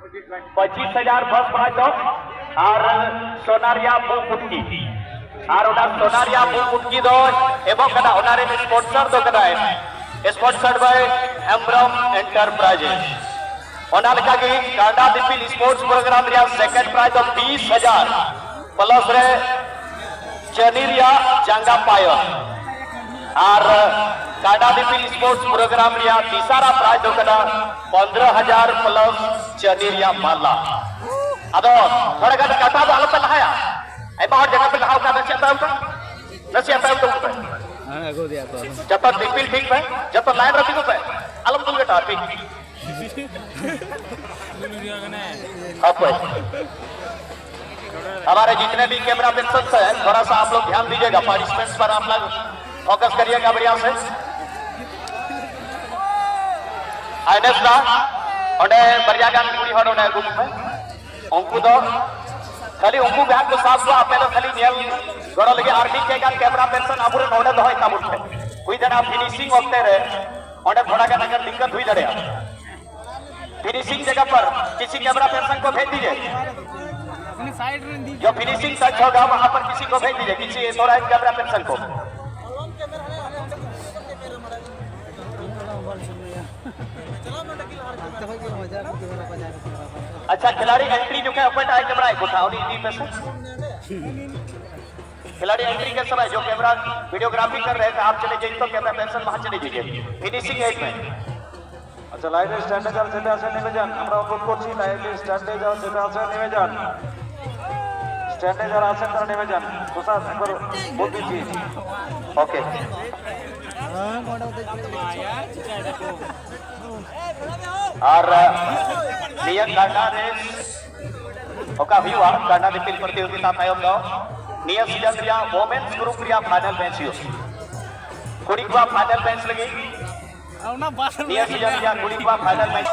25,000 first prize दो और सोनारिया बुकुटकी और उना सोनारिया बुकुटकी दो एवं कदा उनारे स्पॉन्सर दो कदा है स्पॉन्सर्ड बाय एम्ब्रम एंटरप्राइजेस ओना लगा की कांडा दिपिल स्पोर्ट्स प्रोग्राम रिया सेकंड प्राइज दो 20,000 प्लस रे चनीरिया जांगा पायो और कांडा दिपिल स्पोर्ट्स प्रोग्राम रिया तीसरा प्राइज दो कदा 15,000 प्लस चनीरिया माला अदो थोड़ा गाना कथा तो आलम पे लहाया ऐ बहुत जगह पे लहाओ का नसी आता है तो हां अगो दिया तो जब तक दिपिल ठीक है जब तक लाइन रखी को पे आलम तुम बेटा ठीक अब हमारे जितने भी कैमरा पर्सन है थोड़ा सा आप लोग ध्यान दीजिएगा पार्टिसिपेंट्स पर आप लोग फोकस करिएगा बढ़िया से आईनेस दा ओडे बढ़िया गान कुड़ी हड़ ओडे गुम में उनको दो खाली उनको बैग को साफ को आपे तो खाली नियल गड़ लगे आरडी के गान कैमरा पर्सन आबुरे ओडे दो है काबुट पे हुई देना फिनिशिंग वक्ते रे ओडे थोड़ा गान अगर दिक्कत हुई दड़े फिनिशिंग जगह पर किसी कैमरा पर्सन को भेज दीजिए जो फिनिशिंग टच होगा वहां पर किसी को भेज दीजिए किसी थोड़ा कैमरा पर्सन को अच्छा खिलाड़ी एंट्री जो है अपन आए कैमरा एक उठाओ दी पे से खिलाड़ी एंट्री के समय जो कैमरा वीडियोग्राफी कर रहे थे आप चले जाइए तो कैमरा पर्सन वहां चले जाइए फिनिशिंग एज में আচ্ছা লাইভে স্ট্যান্ডার্ড সেটা আছে নিবেদন আমরা অনুরোধ করছি লাইভে স্ট্যান্ডার্ড সেটা আছে নিবেদন স্ট্যান্ডার্ড আছে তারা নিবেদন প্রসাদ একবার বল দিচ্ছি ओके और नियम कांडा रेस ओका व्यूआ कांडा दिपिल प्रतियोगिता तायम दो नियम सीजन रिया वोमेन्स ग्रुप रिया फाइनल मैच यो कुड़ी को फाइनल मैच लगी नियम सीजन रिया कुड़ी को फाइनल मैच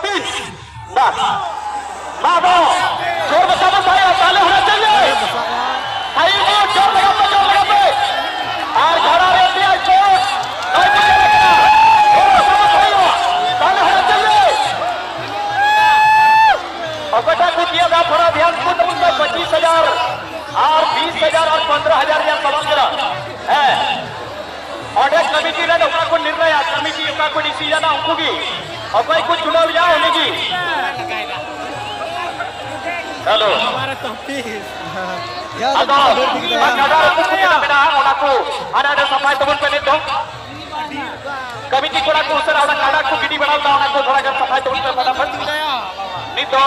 ना दो जोर बता भाई ताले होना चाहिए भाई वो जोर लगा पे और घड़ा रे दिया जोर और ताले होना चाहिए और बेटा को दिया था थोड़ा ध्यान को तो उनका 25,000 और 20,000 और 15,000 या समग्र है ऑडिट कमेटी ने लोगों को निर्णय कमेटी का को डिसीजन होगी और कोई कुछ चुनाव या होगी हेलो हमारा topic atau ada bukunya beda aku ada sampai teman penitu kami di kurang usaha orang ada aku gini benar tahu aku थोड़ा कर sampai teman pendapat nito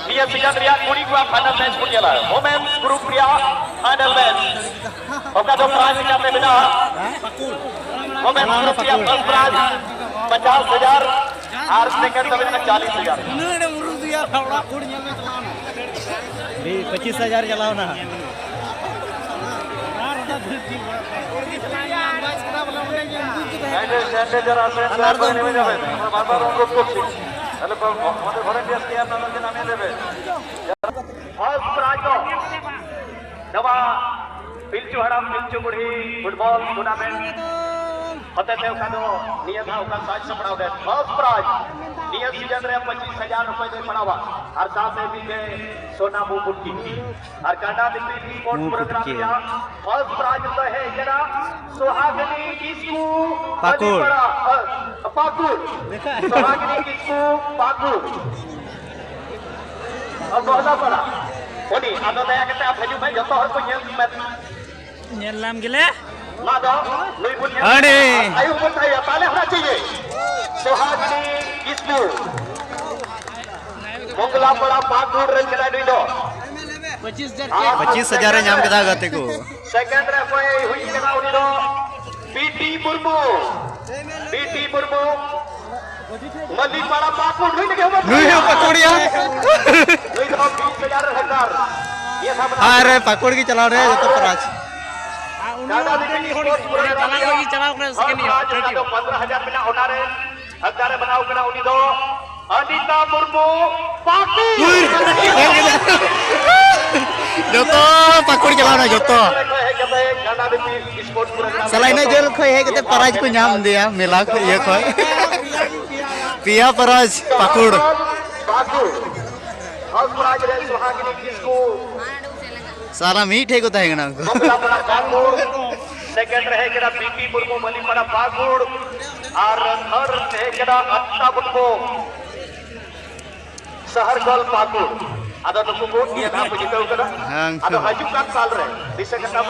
dia sejan ria kuri gua final match punya lah women's group ria final match oka do prize ka pe beda women's group ria first prize 50,000 और second में 40,000 ने मुरुद दिया थोड़ा कुड़ में चलाना 25,000 चलाओ ना লাইভে স্ট্যান্ডার্ড আছে তারা নেমে যাবেন আমরা বারবার অনুরোধ করছি তাহলে আমাদের ভলান্টিয়ার্স কে আপনাদের নামিয়ে দেবে फर्स्ट प्राइज दो नवा पिलचू हड़म पिलचू बुढ़ी फुटबॉल टूर्नामेंट होते थे उका दो नियम है उका साज से पड़ाव दे फर्स्ट प्राइज नियम सीजन रे 25,000 रुपए दे पड़ावा और साथ में भी के सोना बुकुटकी और कांडा दिल्ली स्पोर्ट प्रोग्राम या फर्स्ट प्राइज तो है जरा सुहागनी किसको पाकुर पाकुर सुहागनी किसको पाकुर और बहुत बड़ा ओडी आदो दया करते आप हजू भाई जतो हर को नेल नाम गिले मादो लुई बुनिया अरे आयु बताइए ताले होना चाहिए सुहागनी किसको मंगला बड़ा पाकुर रन खिलाड़ी दो 25,000 नाम के गते को सेकंड रे कोई हुई केना उनी दो पीटी मुर्मू मल्ली पाड़ा पाकुर नहीं लगे नहीं हो पकोड़िया नहीं तो 20,000 हजार ये सब अरे पकोड़ की चला रहे हैं तो प्राज दादा दिल्ली स्पोर्ट्स प्रोग्राम की चलाओ करे सेकंड ईयर 15,000 बिना होना रे हजारे बनाओ कना उनी दो अनिता मुर्मू पाकुर जो तो पकोड़ चला रहा जो तो सलाइना जेल खोई है कहते प्राइज को नाम दिया मिला को ये खोई पिया प्राइज पकोड़ फर्स्ट प्राइज रे सुहागिनी किसको सारा मीठ है को तहेगना को बबला बड़ा पागुड़ सेकंड रहे केड़ा पीटी मुर्मू मलीपड़ा पागुड़ और थर्ड रहे केड़ा अत्ता बुनको सहरगल पागुड़ आदो नुकु को ये नाम को जिताव कदा हां आदो हजूकान साल रे दिसे कटा